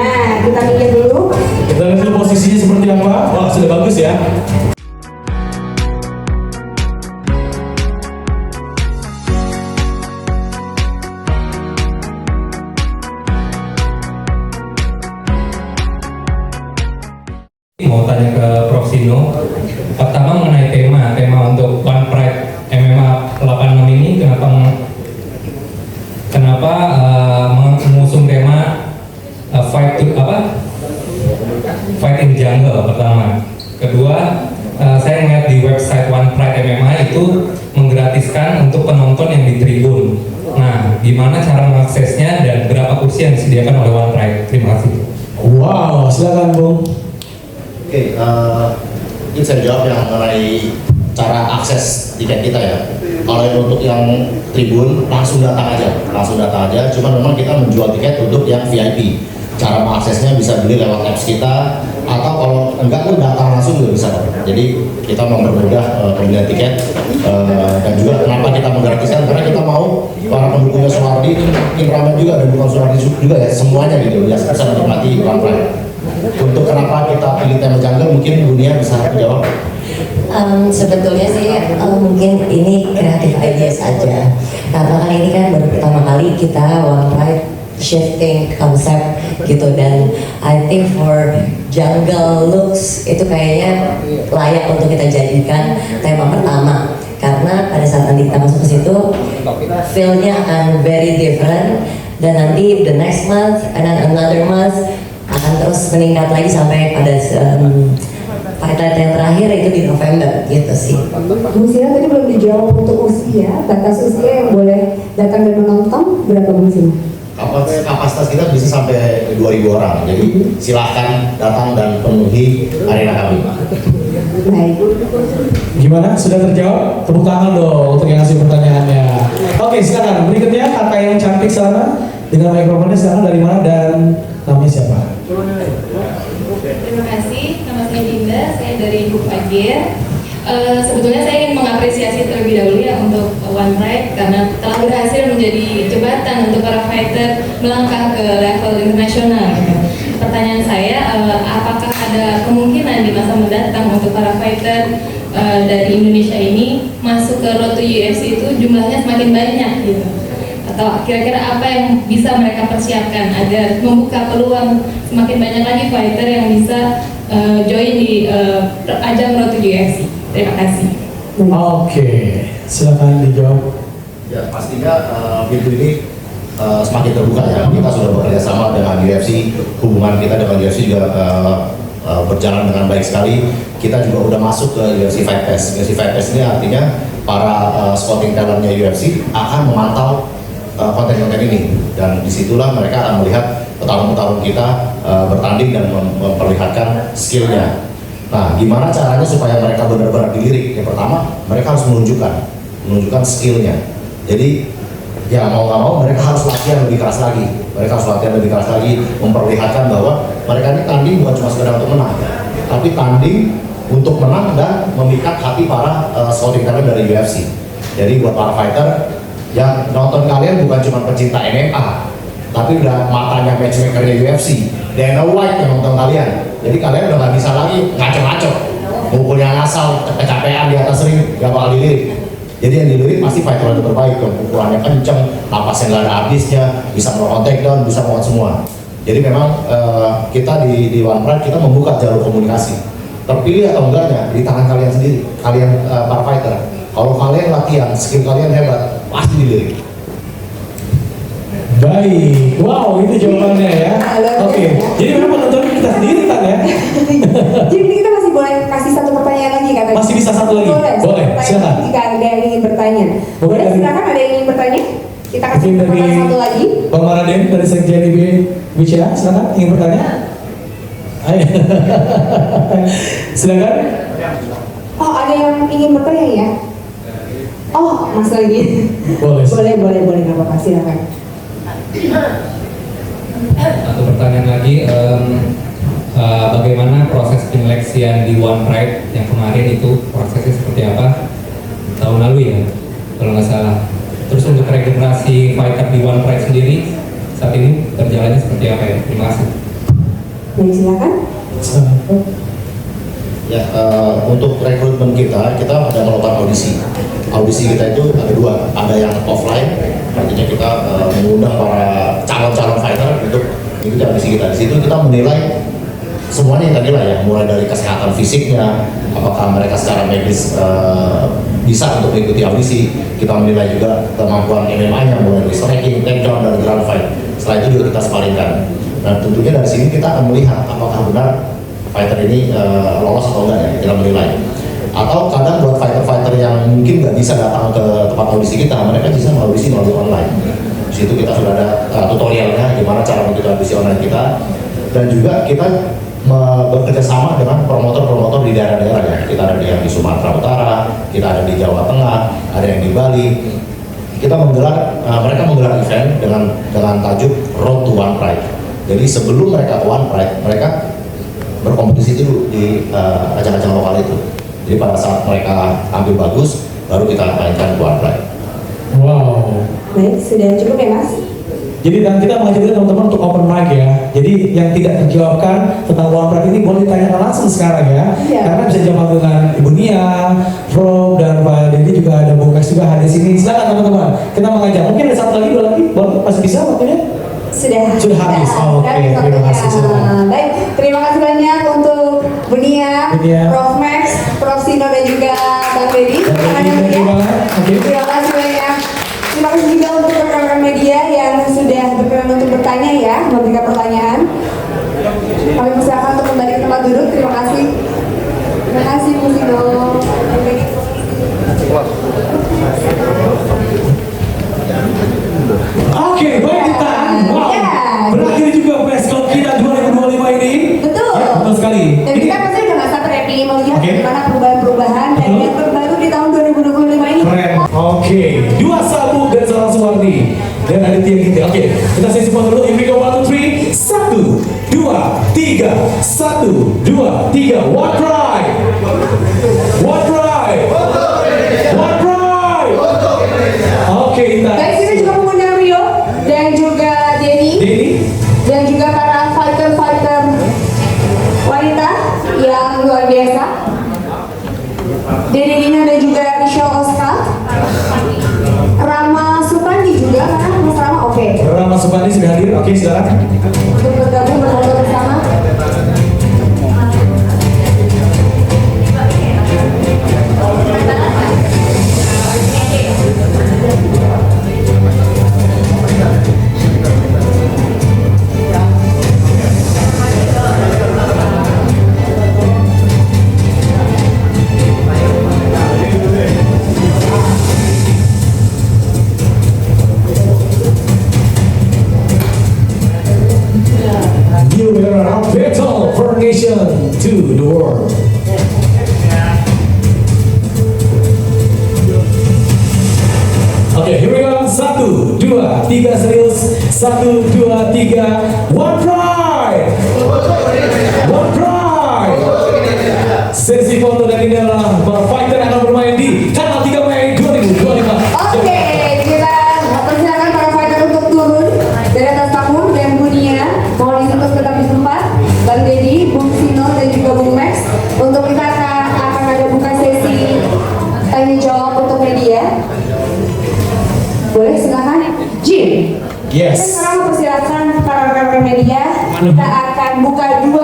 Nah, kita minggir dulu. Kita lihat dulu posisinya seperti apa. Wah, sudah bagus ya. Mau tanya ke Prof. Sino, pertama mengenai tema untuk One Pride MMA 86 ini kenapa mengusung tema fight in jungle pertama. Kedua, saya melihat di website One Pride MMA itu menggratiskan untuk penonton yang di tribun. Nah, gimana cara mengaksesnya dan berapa kursi yang disediakan oleh One Pride? Terima kasih. Wow, silakan Bung. Oke, ini saya jawab yang mengenai cara akses tiket kita ya. Kalau yang untuk yang tribun langsung datang aja. Cuman memang kita menjual tiket untuk yang VIP. Cara mengaksesnya bisa beli lewat apps kita, atau kalau enggak tuh datang langsung juga bisa. Jadi kita mempermudah pembelian tiket, dan juga kenapa kita menggratiskan, karena kita mau para pendukungnya Suwardi ini makin ramai juga, dan bukan Suwardi juga ya, semuanya gitu ya, bisa menikmati One Pride. Untuk kenapa kita pilih tema jungle, mungkin dunia bisa jawab. Sebetulnya sih mungkin ini kreatif aja saja, karena kan ini kan baru pertama kali kita One Pride shifting konsep gitu, dan I think for jungle looks itu kayaknya layak untuk kita jadikan tema pertama, karena pada saat nanti kita masuk ke situ feel-nya akan very different, dan nanti the next month and then another month akan terus meningkat lagi sampai pada fight yang terakhir itu di November gitu sih. Bu Sina tadi belum dijawab untuk usia, batas usia yang boleh datang dan menonton berapa Bu Sina? Kapasitas kita bisa sampai 2.000 orang, jadi silahkan datang dan penuhi arena kami. Baik. Gimana? Sudah terjawab? Tepuk tangan dong untuk yang ngasih pertanyaannya. Oke, silakan. Berikutnya kakak yang cantik sana dengan mikrofonnya sekarang dari mana dan namanya siapa? Terima kasih, nama saya Dinda, saya dari Ibu Fagir. Sebetulnya saya ingin mengapresiasi terlebih dahulu ya untuk One Pride karena telah berhasil menjadi jembatan untuk para fighter melangkah ke level internasional. Gitu. Pertanyaan saya, apakah ada kemungkinan di masa mendatang untuk para fighter dari Indonesia ini masuk ke Road to UFC itu jumlahnya semakin banyak gitu? Atau kira-kira apa yang bisa mereka persiapkan agar membuka peluang semakin banyak lagi fighter yang bisa join di ajang Road to UFC? Terima kasih. Oke, silakan dijawab. Ya, pastinya pintu ini semakin terbuka ya. Kita sudah bekerja sama dengan UFC, hubungan kita dengan UFC juga berjalan dengan baik sekali. Kita juga udah masuk ke UFC Fight Pass. UFC Fight Pass ini artinya para scouting talentnya UFC akan memantau konten-konten ini, dan disitulah mereka akan melihat petarung-petarung kita bertanding dan memperlihatkan skillnya. Nah, gimana caranya supaya mereka benar-benar dilirik? Yang pertama, mereka harus menunjukkan skillnya. Jadi, ya mau nggak mau mereka harus latihan lebih keras lagi. Memperlihatkan bahwa mereka ini tanding bukan cuma sekedar untuk menang, tapi tanding untuk menang dan memikat hati para scouting talent dari UFC. Jadi buat para fighter yang nonton kalian bukan cuma pecinta MMA, tapi udah matanya matchmakernya UFC, Dana White yang nonton kalian. Jadi kalian udah nggak bisa lagi ngaco-ngaco, mukulnya ngasal, kecapean di atas ring, gak bakal dilirik. Jadi yang dilirik pasti fighter yang terbaik, yang pukulannya kenceng, napasnya nggak ada habisnya, bisa melakukan takedown, bisa melakukan semua. Jadi memang kita di One Pride kita membuka jalur komunikasi. Terpilih atau enggaknya di tangan kalian sendiri, kalian para fighter. Kalau kalian latihan, skill kalian hebat, pasti dilirik. Baik, wow itu jawabannya ya. Oke, jadi memang penonton kita sendiri kan ya. Jadi kita masih boleh kasih satu pertanyaan lagi katanya. Masih bisa satu lagi? Boleh, silakan. Jika ada yang ingin bertanya. Boleh, silakan, ada yang ingin bertanya? Kita kasih Mungkin dari kesempatan satu lagi. Bang Maraden dari Sekjen IB BCA, silakan ingin bertanya. Ayo. Silakan. Oh, ada yang ingin bertanya ya? Oh, Mas lagi. Boleh. Boleh, nggak apa-apa, silakan. Satu pertanyaan lagi, bagaimana proses penyeleksian di One Pride yang kemarin itu prosesnya seperti apa? Tahun lalu ya, kalau nggak salah. Terus untuk regenerasi fighter di One Pride sendiri saat ini berjalannya seperti apa ya? Terima kasih. Baik, silakan. Ya, untuk rekrutmen kita ada melakukan audisi. Audisi kita itu ada dua, ada yang offline, artinya kita mengundang para calon-calon fighter untuk mengikuti audisi kita. Di situ kita menilai semuanya yang tadi lah ya, mulai dari kesehatan fisiknya, apakah mereka secara medis bisa untuk mengikuti audisi. Kita menilai juga kemampuan MMA-nya, mulai dari striking, takedown, dan ground fight. Setelah itu juga kita separingkan. Nah tentunya dari sini kita akan melihat apakah benar fighter ini lolos atau enggak ya, kita menilai. Atau kadang buat fighter-fighter yang mungkin nggak bisa datang ke tempat audisi kita, mereka bisa mengaudisi melalui online. Di situ kita sudah ada tutorialnya gimana cara mengikuti audisi online kita, dan juga kita bekerja sama dengan promotor-promotor di daerah-daerah ya. Kita ada yang di Sumatera Utara, kita ada di Jawa Tengah, ada yang di Bali. Kita mereka menggelar event dengan tajuk Road to One Pride. Jadi sebelum mereka ke One Pride, mereka berkompetisi dulu di ajang-ajang lokal itu. Jadi pada saat mereka ambil bagus, baru kita mainkan One Pride. Wow. Baik, sudah cukup ya Mas? Jadi dan kita mengajak teman-teman untuk open mic ya. Jadi yang tidak terjawabkan tentang One Pride ini boleh ditanyakan langsung sekarang ya. Iya. Karena bisa jawab dengan Ibu Nia, Rob, dan Pak Dendi juga ada Bung Max juga hadir di sini. Silakan teman-teman. Kita mengajak. Mungkin ada satu lagi, dua lagi, boleh masih bisa waktunya? Sudah habis. Oh, oke, terima kasih. Silakan. Baik, terima kasih banyak untuk Bu Nia, Prof Max, Prof Sino, dan juga Bang Dedi. Terima kasih banyak. Terima kasih juga untuk rekan-rekan media yang sudah berkenan untuk bertanya ya, memberikan pertanyaan. Kami persilakan untuk kembali ke tempat duduk. Terima kasih. Terima kasih Bu Sino. Oke, baik ditahan. Wow. Berakhir juga Best Club kita 2025 ini. Betul. Ya, betul sekali. Dan kita pasti udah nggak sabar ya, ingin melihat Oke. bagaimana perubahan-perubahan dan yang terbaru di tahun 2025 ini. Keren. Oke, 2 sabuk dan salah Suwardi dan Aditya Ginting. Oke, kita sesi foto dulu. Here we go, 1, 2, 3. 1, 2, 3. 1, 2, 3. One Pride. One Pride. One Pride. Oke, kita. Baik, kita juga mengundang Rio dan juga Denny dan juga para fighter-fighter wanita yang luar biasa. Denny Dina dan juga Michelle Oscar. Rama Supandi juga kan, Mas Rama, oke. Rama Supandi sudah hadir. Oke, silakan. Untuk bergabung berfoto bersama. New era of battle for nation to the world. Oke, here we go. 1, 2, 3 serius. 1, 2, 3. One Pride. One Pride. Sesi foto dan ini adalah para fighter yang akan bermain di tanggal 3 Mei 2025. Oke, kita persilakan para fighter untuk turun dari atas panggung dan Bu Nia mohon izin untuk tetap di tempat. Bang Dedi, Bung Sino dan juga Bung Max untuk kita akan ada buka sesi tanya jawab untuk media. Boleh silakan, Jim. Yes. Kita sekarang mempersilakan para rekan media. Kita akan buka 2